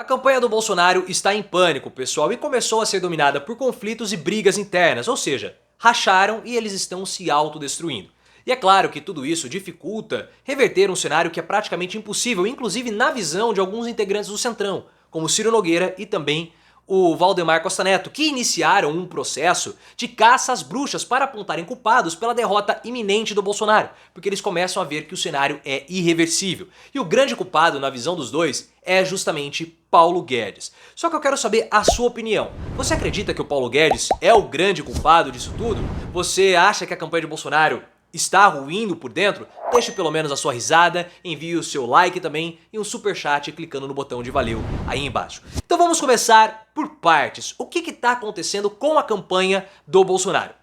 A campanha do Bolsonaro está em pânico, pessoal, e começou a ser dominada por conflitos e brigas internas, ou seja, racharam e eles estão se autodestruindo. E é claro que tudo isso dificulta reverter um cenário que é praticamente impossível, inclusive na visão de alguns integrantes do Centrão, como Ciro Nogueira e também o Valdemar Costa Neto, que iniciaram um processo de caça às bruxas para apontarem culpados pela derrota iminente do Bolsonaro, porque eles começam a ver que o cenário é irreversível. E o grande culpado, na visão dos dois, é justamente Paulo Guedes. Só que eu quero saber a sua opinião. Você acredita que o Paulo Guedes é o grande culpado disso tudo? Você acha que a campanha de Bolsonaro está ruindo por dentro? Deixe pelo menos a sua risada, envie o seu like também e um superchat clicando no botão de valeu aí embaixo. Então vamos começar por partes. O que está acontecendo com a campanha do Bolsonaro?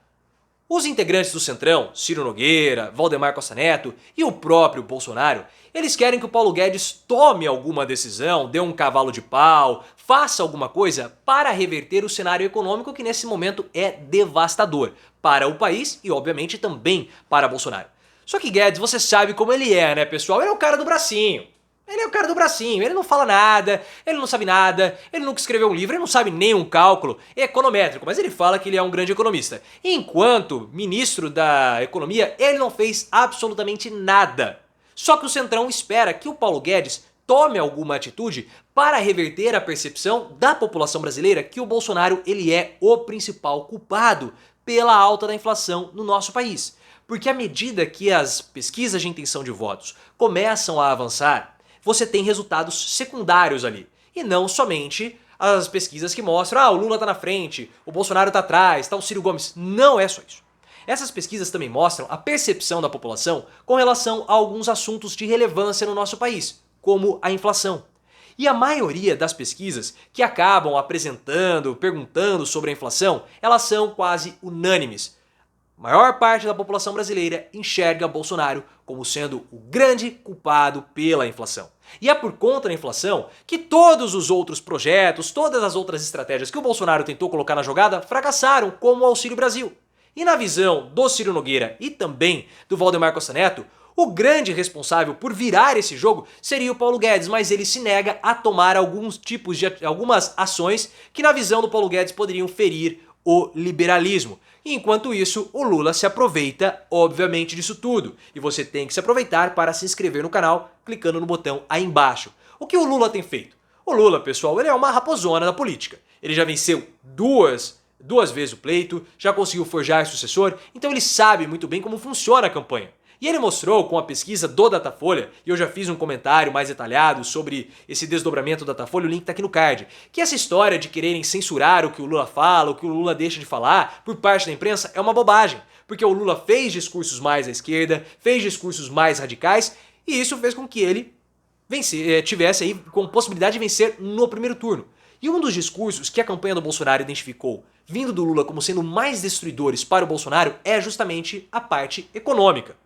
Os integrantes do Centrão, Ciro Nogueira, Valdemar Costa Neto e o próprio Bolsonaro, eles querem que o Paulo Guedes tome alguma decisão, dê um cavalo de pau, faça alguma coisa para reverter o cenário econômico que nesse momento é devastador para o país e obviamente também para Bolsonaro. Só que Guedes, você sabe como ele é, né, pessoal? Ele é o cara do bracinho. Ele é o cara do bracinho, ele não fala nada, ele não sabe nada, ele nunca escreveu um livro, ele não sabe nem um cálculo econométrico, mas ele fala que ele é um grande economista. Enquanto ministro da Economia, ele não fez absolutamente nada. Só que o Centrão espera que o Paulo Guedes tome alguma atitude para reverter a percepção da população brasileira que o Bolsonaro ele é o principal culpado pela alta da inflação no nosso país. Porque à medida que as pesquisas de intenção de votos começam a avançar, você tem resultados secundários ali. E não somente as pesquisas que mostram, o Lula tá na frente, o Bolsonaro tá atrás, tá o Ciro Gomes. Não é só isso. Essas pesquisas também mostram a percepção da população com relação a alguns assuntos de relevância no nosso país, como a inflação. E a maioria das pesquisas que acabam apresentando, perguntando sobre a inflação, elas são quase unânimes. A maior parte da população brasileira enxerga Bolsonaro como sendo o grande culpado pela inflação. E é por conta da inflação que todos os outros projetos, todas as outras estratégias que o Bolsonaro tentou colocar na jogada fracassaram, como o Auxílio Brasil. E na visão do Ciro Nogueira e também do Valdemar Costa Neto, o grande responsável por virar esse jogo seria o Paulo Guedes, mas ele se nega a tomar algumas ações que na visão do Paulo Guedes poderiam ferir o liberalismo. E enquanto isso, o Lula se aproveita, obviamente, disso tudo. E você tem que se aproveitar para se inscrever no canal, clicando no botão aí embaixo. O que o Lula tem feito? O Lula, pessoal, ele é uma raposona da política. Ele já venceu duas vezes o pleito, já conseguiu forjar sucessor, então ele sabe muito bem como funciona a campanha. E ele mostrou com a pesquisa do Datafolha, e eu já fiz um comentário mais detalhado sobre esse desdobramento do Datafolha, o link tá aqui no card, que essa história de quererem censurar o que o Lula fala, o que o Lula deixa de falar, por parte da imprensa, é uma bobagem. Porque o Lula fez discursos mais à esquerda, fez discursos mais radicais, e isso fez com que ele tivesse aí com possibilidade de vencer no primeiro turno. E um dos discursos que a campanha do Bolsonaro identificou, vindo do Lula como sendo mais destruidores para o Bolsonaro, é justamente a parte econômica.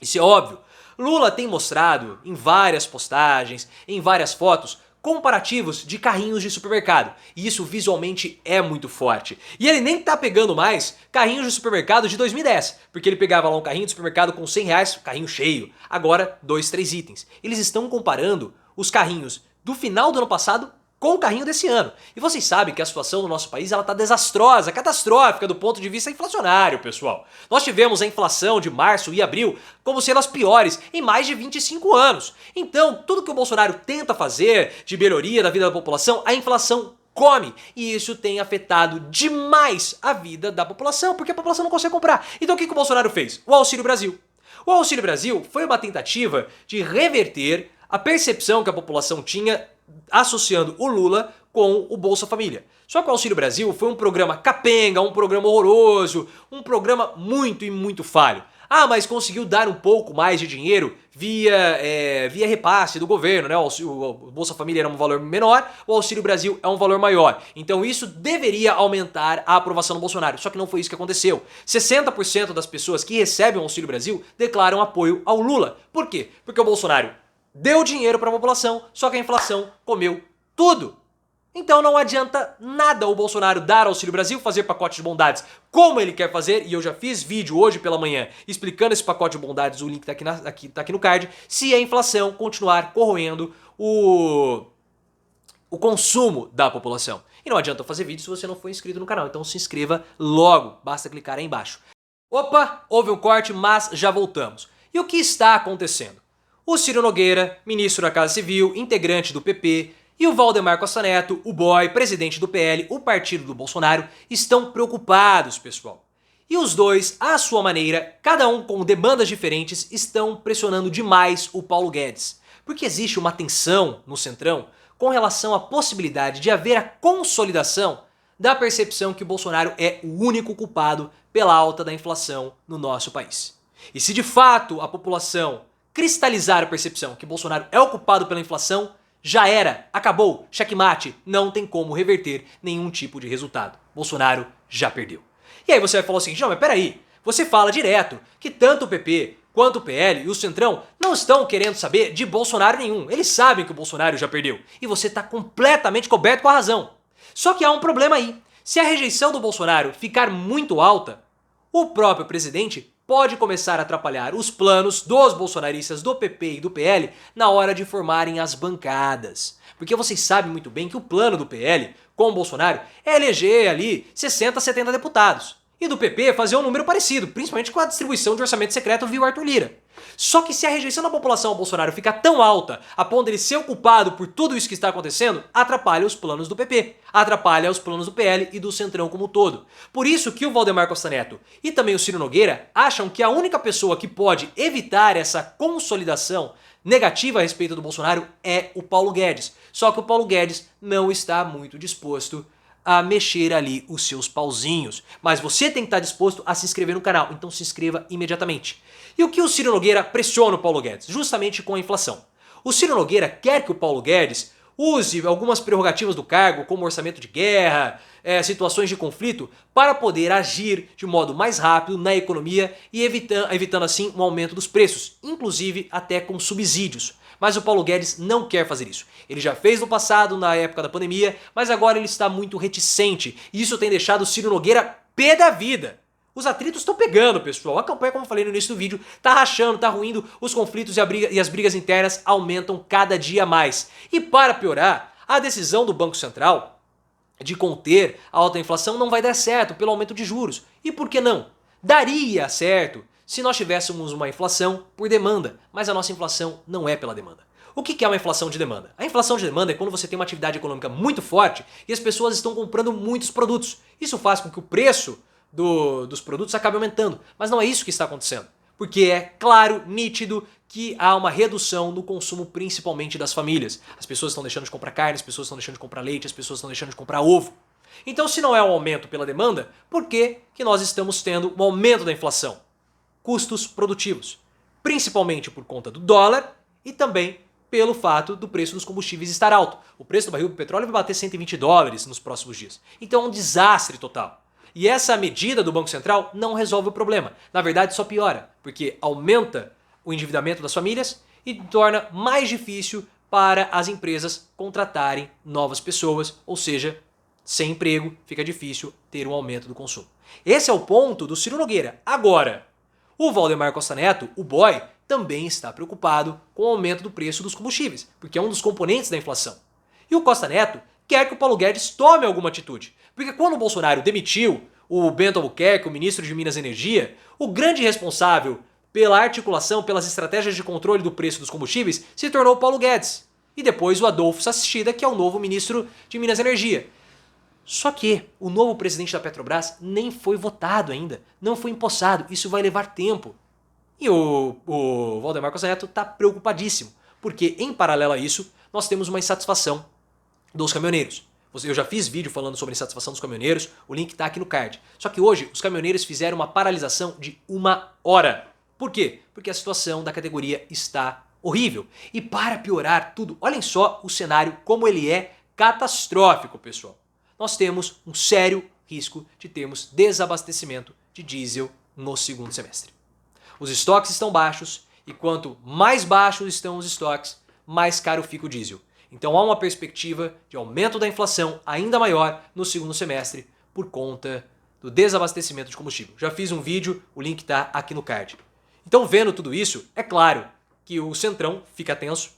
Isso é óbvio. Lula tem mostrado em várias postagens, em várias fotos, comparativos de carrinhos de supermercado. E isso visualmente é muito forte. E ele nem tá pegando mais carrinhos de supermercado de 2010. Porque ele pegava lá um carrinho de supermercado com R$100, carrinho cheio. Agora, 2, 3 itens. Eles estão comparando os carrinhos do final do ano passado com o carrinho desse ano. E vocês sabem que a situação no nosso país ela tá desastrosa, catastrófica do ponto de vista inflacionário, pessoal. Nós tivemos a inflação de março e abril como sendo as piores em mais de 25 anos. Então, tudo que o Bolsonaro tenta fazer de melhoria da vida da população, a inflação come. E isso tem afetado demais a vida da população, porque a população não consegue comprar. Então o que o Bolsonaro fez? O Auxílio Brasil. O Auxílio Brasil foi uma tentativa de reverter a percepção que a população tinha associando o Lula com o Bolsa Família. Só que o Auxílio Brasil foi um programa capenga, um programa horroroso, um programa muito e muito falho. Mas conseguiu dar um pouco mais de dinheiro via repasse do governo, né? O Bolsa Família era um valor menor, o Auxílio Brasil é um valor maior. Então isso deveria aumentar a aprovação do Bolsonaro. Só que não foi isso que aconteceu. 60% das pessoas que recebem o Auxílio Brasil declaram apoio ao Lula. Por quê? Porque o Bolsonaro deu dinheiro para a população, só que a inflação comeu tudo. Então não adianta nada o Bolsonaro dar Auxílio Brasil, fazer pacote de bondades como ele quer fazer, e eu já fiz vídeo hoje pela manhã explicando esse pacote de bondades, o link tá aqui no card, se a inflação continuar corroendo o o consumo da população. E não adianta fazer vídeo se você não for inscrito no canal, então se inscreva logo, basta clicar aí embaixo. Opa, houve um corte, mas já voltamos. E o que está acontecendo? O Ciro Nogueira, ministro da Casa Civil, integrante do PP, e o Valdemar Costa Neto, o boy, presidente do PL, o partido do Bolsonaro, estão preocupados, pessoal. E os dois, à sua maneira, cada um com demandas diferentes, estão pressionando demais o Paulo Guedes. Porque existe uma tensão no Centrão com relação à possibilidade de haver a consolidação da percepção que o Bolsonaro é o único culpado pela alta da inflação no nosso país. E se de fato a população cristalizar a percepção que Bolsonaro é o culpado pela inflação, já era, acabou, checkmate, não tem como reverter nenhum tipo de resultado. Bolsonaro já perdeu. E aí você vai falar o seguinte, não, mas peraí, você fala direto que tanto o PP quanto o PL e o Centrão não estão querendo saber de Bolsonaro nenhum. Eles sabem que o Bolsonaro já perdeu. E você está completamente coberto com a razão. Só que há um problema aí. Se a rejeição do Bolsonaro ficar muito alta, o próprio presidente pode começar a atrapalhar os planos dos bolsonaristas do PP e do PL na hora de formarem as bancadas. Porque vocês sabem muito bem que o plano do PL com o Bolsonaro é eleger ali 60, 70 deputados. E do PP fazer um número parecido, principalmente com a distribuição de orçamento secreto via Arthur Lira. Só que se a rejeição da população ao Bolsonaro ficar tão alta a ponto de ele ser o culpado por tudo isso que está acontecendo, atrapalha os planos do PP, atrapalha os planos do PL e do Centrão como um todo. Por isso que o Valdemar Costa Neto e também o Ciro Nogueira acham que a única pessoa que pode evitar essa consolidação negativa a respeito do Bolsonaro é o Paulo Guedes. Só que o Paulo Guedes não está muito disposto a mexer ali os seus pauzinhos. Mas você tem que estar disposto a se inscrever no canal, então se inscreva imediatamente. E o que o Ciro Nogueira pressiona o Paulo Guedes? Justamente com a inflação. O Ciro Nogueira quer que o Paulo Guedes use algumas prerrogativas do cargo, como orçamento de guerra, situações de conflito, para poder agir de modo mais rápido na economia e evitando assim um aumento dos preços, inclusive até com subsídios. Mas o Paulo Guedes não quer fazer isso. Ele já fez no passado, na época da pandemia, mas agora ele está muito reticente. E isso tem deixado o Ciro Nogueira pé da vida. Os atritos estão pegando, pessoal. A campanha, como eu falei no início do vídeo, tá rachando, tá ruindo, os conflitos e as brigas internas aumentam cada dia mais. E para piorar, a decisão do Banco Central de conter a alta inflação não vai dar certo pelo aumento de juros. E por que não? Daria certo se nós tivéssemos uma inflação por demanda, mas a nossa inflação não é pela demanda. O que é uma inflação de demanda? A inflação de demanda é quando você tem uma atividade econômica muito forte e as pessoas estão comprando muitos produtos. Isso faz com que o preço dos produtos acabe aumentando, mas não é isso que está acontecendo. Porque é claro, nítido, que há uma redução no consumo principalmente das famílias. As pessoas estão deixando de comprar carne, as pessoas estão deixando de comprar leite, as pessoas estão deixando de comprar ovo. Então, se não é um aumento pela demanda, por que nós estamos tendo um aumento da inflação? Custos produtivos, principalmente por conta do dólar e também pelo fato do preço dos combustíveis estar alto. O preço do barril do petróleo vai bater $120 nos próximos dias. Então é um desastre total. E essa medida do Banco Central não resolve o problema. Na verdade, só piora, porque aumenta o endividamento das famílias e torna mais difícil para as empresas contratarem novas pessoas, ou seja, sem emprego fica difícil ter um aumento do consumo. Esse é o ponto do Ciro Nogueira. Agora, o Valdemar Costa Neto, o boy, também está preocupado com o aumento do preço dos combustíveis, porque é um dos componentes da inflação. E o Costa Neto quer que o Paulo Guedes tome alguma atitude, porque quando o Bolsonaro demitiu o Bento Albuquerque, o ministro de Minas e Energia, o grande responsável pela articulação, pelas estratégias de controle do preço dos combustíveis, se tornou o Paulo Guedes. E depois o Adolfo Sassida, que é o novo ministro de Minas e Energia. Só que o novo presidente da Petrobras nem foi votado ainda, não foi empossado, isso vai levar tempo. E o Valdemar Costa Neto está preocupadíssimo, porque em paralelo a isso, nós temos uma insatisfação dos caminhoneiros. Eu já fiz vídeo falando sobre a insatisfação dos caminhoneiros, o link está aqui no card. Só que hoje os caminhoneiros fizeram uma paralisação de 1 hora. Por quê? Porque a situação da categoria está horrível. E para piorar tudo, olhem só o cenário como ele é catastrófico, pessoal. Nós temos um sério risco de termos desabastecimento de diesel no segundo semestre. Os estoques estão baixos e quanto mais baixos estão os estoques, mais caro fica o diesel. Então há uma perspectiva de aumento da inflação ainda maior no segundo semestre por conta do desabastecimento de combustível. Já fiz um vídeo, o link está aqui no card. Então, vendo tudo isso, é claro que o Centrão fica tenso,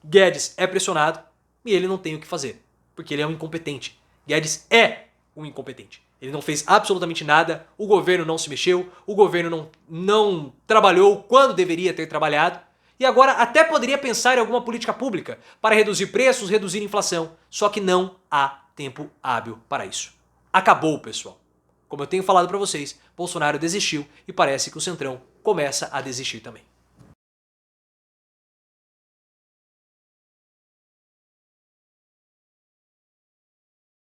Guedes é pressionado e ele não tem o que fazer. porque ele é um incompetente. Guedes é um incompetente. Ele não fez absolutamente nada, o governo não se mexeu, o governo não trabalhou quando deveria ter trabalhado, e agora até poderia pensar em alguma política pública para reduzir preços, reduzir inflação, só que não há tempo hábil para isso. Acabou, pessoal. Como eu tenho falado para vocês, Bolsonaro desistiu e parece que o Centrão começa a desistir também.